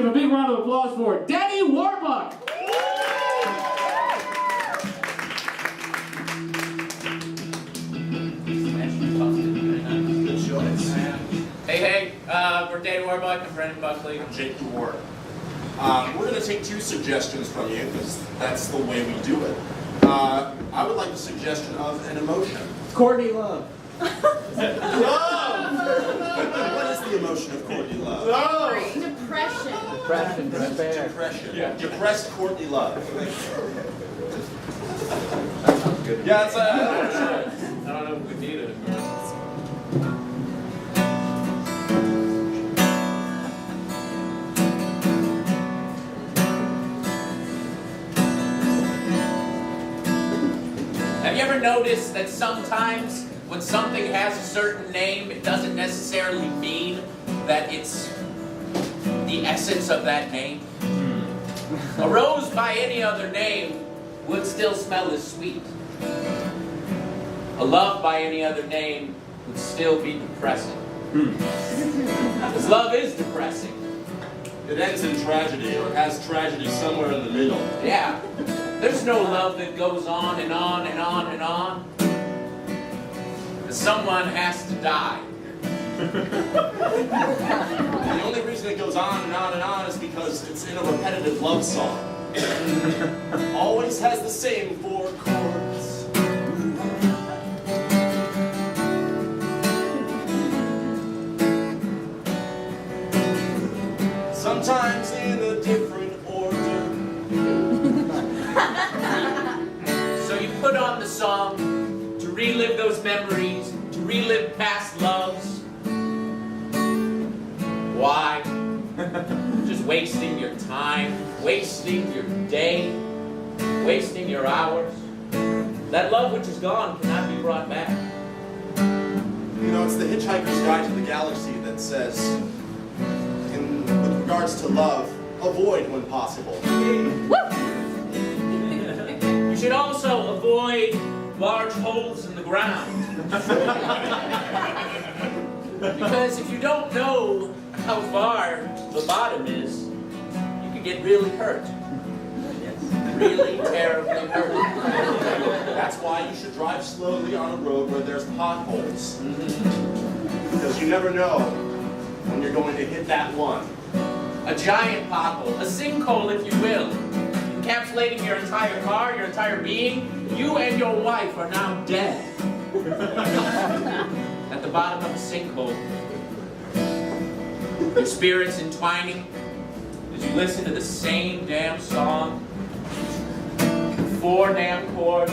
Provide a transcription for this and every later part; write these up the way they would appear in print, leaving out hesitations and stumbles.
give a big round of applause for Danny Warbuck. Good choice. Hey, we're Danny Warbuck and Brendan Buckley. I'm Jake Dewar. We're going to take 2 suggestions from you because that's the way we do it. I would like a suggestion of an emotion. Courtney Love. Love! What is the emotion of Courtney Love? Love! Depression. Depression, despair. Depression. Yeah. Depressed Courtney Love. That sounds good. Yeah, it's I don't know if we need it. Have you ever noticed that sometimes when something has a certain name, it doesn't necessarily mean that it's the essence of that name? A rose by any other name would still smell as sweet. A love by any other name would still be depressing. Because love is depressing. It ends in tragedy, or has tragedy somewhere in the middle. Yeah. There's no love that goes on and on and on and on. Someone has to die. The only reason it goes on and on and on is because it's in a repetitive love song. Always has the same 4 chords. Sometimes in a different order. So you put on the song to relive those memories, to relive past loves. Why? Just wasting your time, wasting your day, wasting your hours. That love which is gone cannot be brought back. You know, it's the Hitchhiker's Guide to the Galaxy that says, with regards to love, avoid when possible. You should also avoid large holes in the ground. Because if you don't know how far the bottom is, you can get really hurt. Really terribly hurt. That's why you should drive slowly on a road where there's potholes. Because you never know when you're going to hit that one. A giant pothole, a sinkhole if you will, encapsulating your entire car, your entire being. You and your wife are now dead. At the bottom of a sinkhole. Your spirits entwining as you listen to the same damn song. 4 damn chords.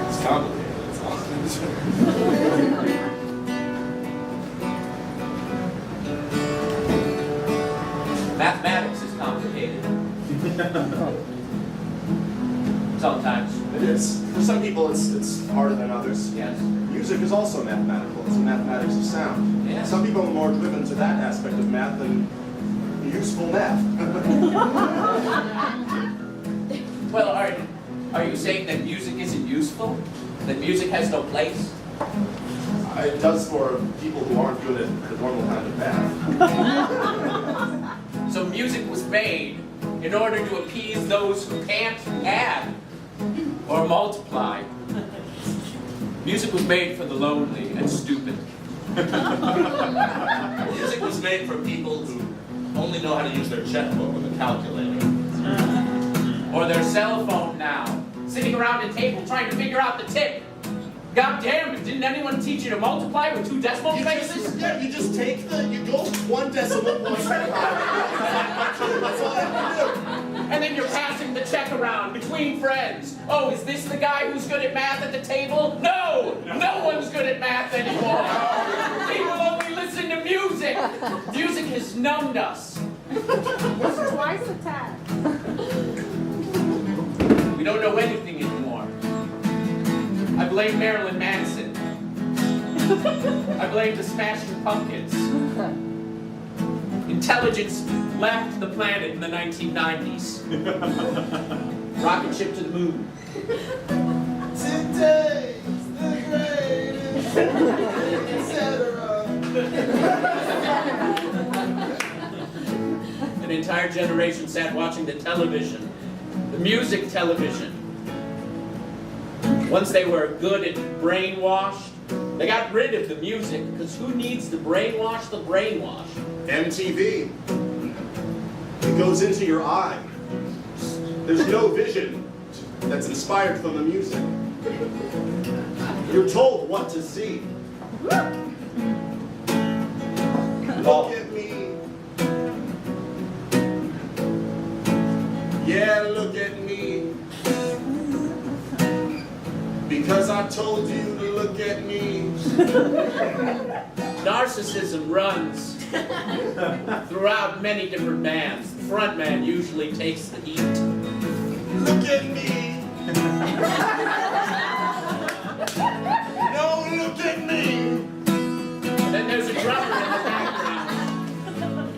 It's complicated. It's awesome. Mathematics is complicated. Sometimes. It is. For some people, it's harder than others. Yes. Music is also mathematical. It's the mathematics of sound. Yeah. Some people are more driven to that aspect of math than useful math. Well, are you saying that music isn't useful? That music has no place? It does for people who aren't good at the normal kind of math. So music was made in order to appease those who can't add or multiply. Music was made for the lonely and stupid. Music was made for people who only know how to use their checkbook with a calculator. Or their cell phone now, sitting around a table trying to figure out the tip. God damn it, didn't anyone teach you to multiply with 2 decimal places? You just take you go 1 decimal point at a time. That's all you have to do. And then you're passing the check around between friends. Oh, is this the guy who's good at math at the table? No! No one's good at math anymore. People only listen to music. Music has numbed us. It's twice attacked. We don't know anything anymore. I blame Marilyn Manson. I blame the Smashing Pumpkins. Intelligence left the planet in the 1990s. Rocket ship to the moon. To An entire generation sat watching the television, the music television. Once they were good at brainwashed, they got rid of the music, because who needs to brainwash the brainwash? MTV. It goes into your eye. There's no vision that's inspired from the music. You're told what to see. Look at me. Yeah, look at me. Because I told you to look at me. Narcissism runs throughout many different bands. The front man usually takes the heat. Look at me. No, look at me. And then there's a drummer in the background.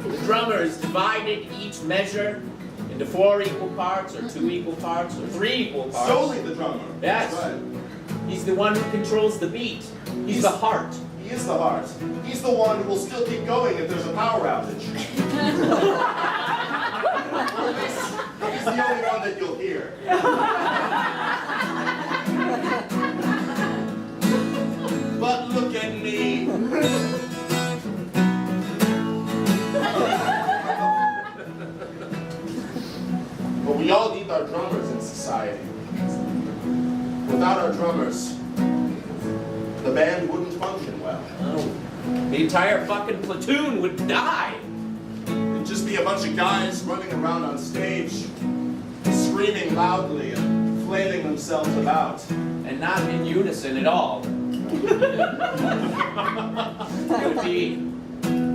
The drummer is divided each measure into 4 equal parts, or 2 equal parts, or 3 equal parts. Solely the drummer. Yes. That's right. He's the one who controls the beat. He's the heart. He is the heart. He's the one who will still keep going if there's a power outage. He's the only one that you'll hear. But look at me. But we all need our drummers in society. Without our drummers, the band wouldn't function well. Oh. The entire fucking platoon would die. It'd just be a bunch of guys running around on stage, screaming loudly and flailing themselves about. And not in unison at all. It would be,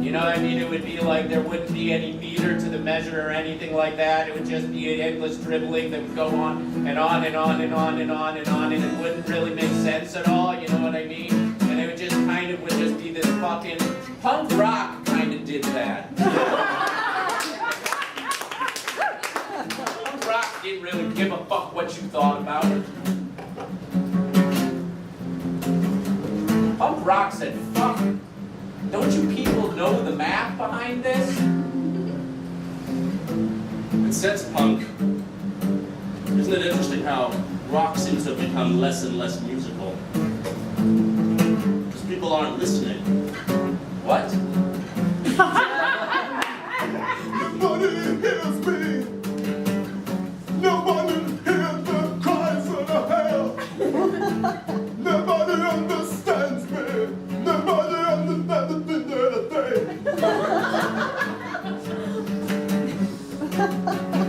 you know what I mean? It would be like there wouldn't be any meter to the measure or anything like that. It would just be an endless dribbling that would go on and on and on and on and on and on, and it wouldn't really make sense at all, you know what I mean? And it would just kind of would just be this fucking punk rock kind of did that. Punk rock didn't really give a fuck what you thought about it. Punk rock said, fuck, don't you people know the math behind this? And since punk, isn't it interesting how rock seems to have become less and less musical? Because people aren't listening. What? Nobody hears me. Nobody hears the cries of the hell. Nobody understands me. Nobody understands the thing that I say.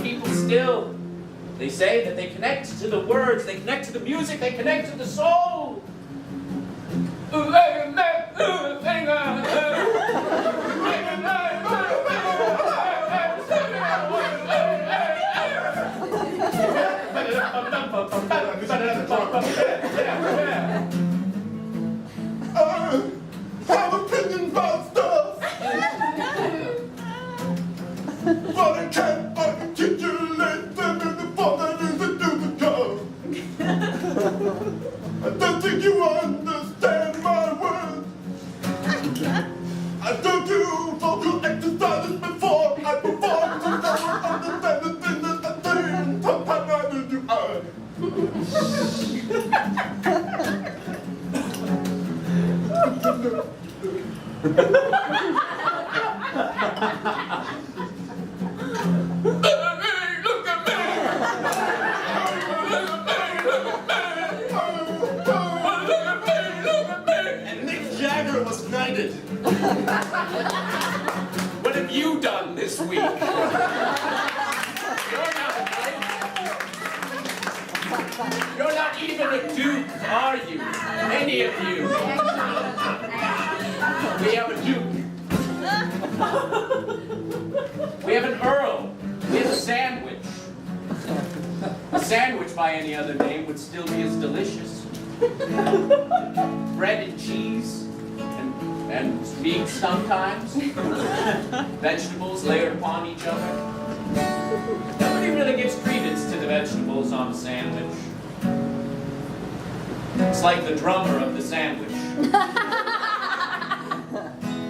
People still, they say that they connect to the words, they connect to the music, they connect to the soul. I have opinions about stuff, but I can't articulate them in the form that is to do the job. I don't think you understand my words. I don't do vocal exercises before I perform, so I don't understand the thing that I think. Sometimes neither do I. And Nick Jagger was knighted. What have you done this week? You're not even a duke, are you? Any of you? We have a duke. We have an earl. We have a sandwich. A sandwich by any other name would still be as delicious. Bread and cheese, and meat sometimes. Vegetables layered upon each other. Nobody really gives credence to the vegetables on the sandwich. Looks like the drummer of the sandwich. The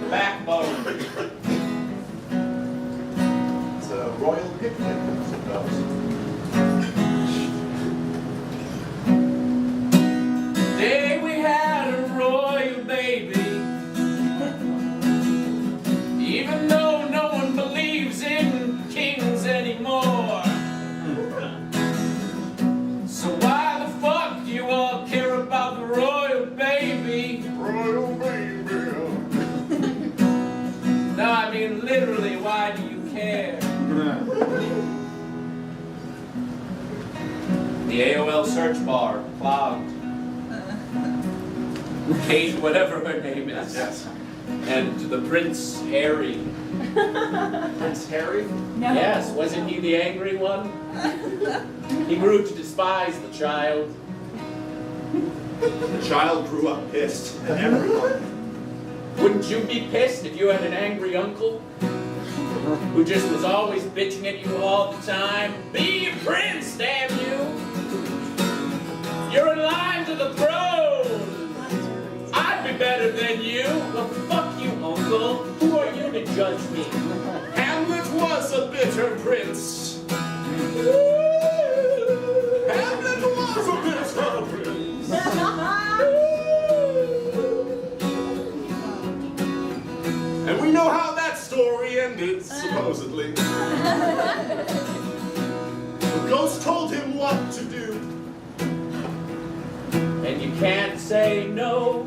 backbone. It's a royal picnic, I suppose. Day we had a royal baby. Even though no one believes in kings anymore. So why the fuck do you all care about the royal baby? Royal baby. No, I mean literally, why do you care? The AOL search bar, clogged. Kate, whatever her name is. Yes. And the Prince Harry. Prince Harry? No. Yes, wasn't he the angry one? He grew to despise the child. The child grew up pissed at everyone. Wouldn't you be pissed if you had an angry uncle? Who just was always bitching at you all the time? Be a prince, damn you! You're in line to the throne! I'd be better than you! Well, fuck you, uncle. Who are you to judge me? Hamlet was a bitter prince. Hamlet was a bitter prince. And we know how that story ended, supposedly. The ghost told him what to do. And you can't say no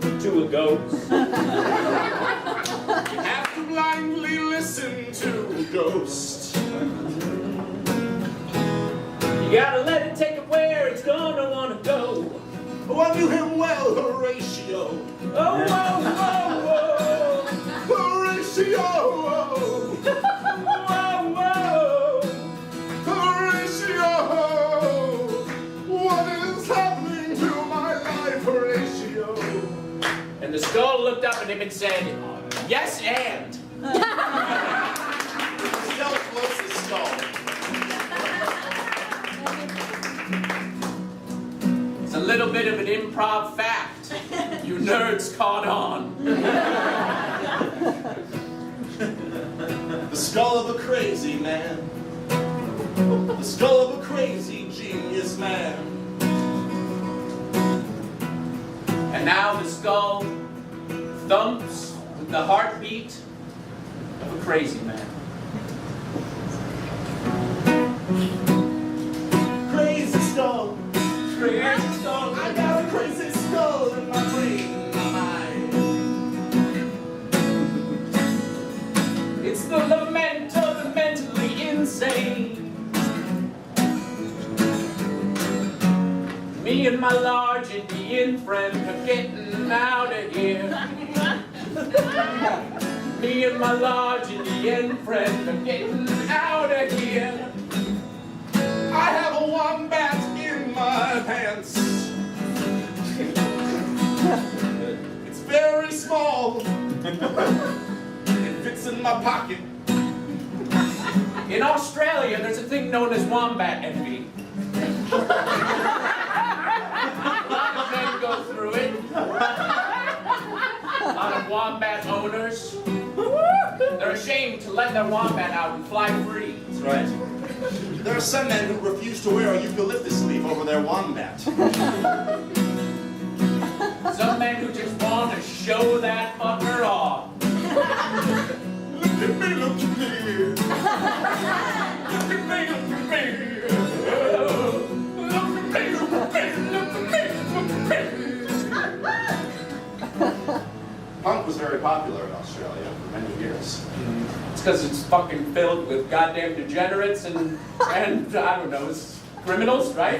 to a ghost. You have to blindly listen to a ghost. You gotta let it take it where it's gonna wanna go. Oh, I knew him well, Horatio. Oh, whoa, whoa, whoa. Horatio! Whoa, whoa. Horatio! What is happening to my life, Horatio? And the skull looked up at him and said, yes, and. Still floats his skull. It's a little bit of an improv fact. You nerds caught on. The skull of a crazy man. The skull of a crazy genius man. And now the skull thumps with the heartbeat of a crazy man. Crazy skull. Crazy skull. I got a crazy skull in my brain, in my mind. It's the lament of the mentally insane. Me and my large Indian friend are getting out of here. Me and my large Indian friend are getting out of here. I have a wombat in my pants. It's very small. It fits in my pocket. In Australia, there's a thing known as wombat envy. Men go through it. A lot of wombat owners. They're ashamed to let their wombat out and fly free. That's right. There are some men who refuse to wear a eucalyptus leaf over their wombat. Some men who just want to show that fucker off. Look at me, look at me. Look at me, look at me. Look at me, look at me, look at me, look at me. Punk was very popular in Australia for many years. It's because it's fucking filled with goddamn degenerates and I don't know, it's criminals, right?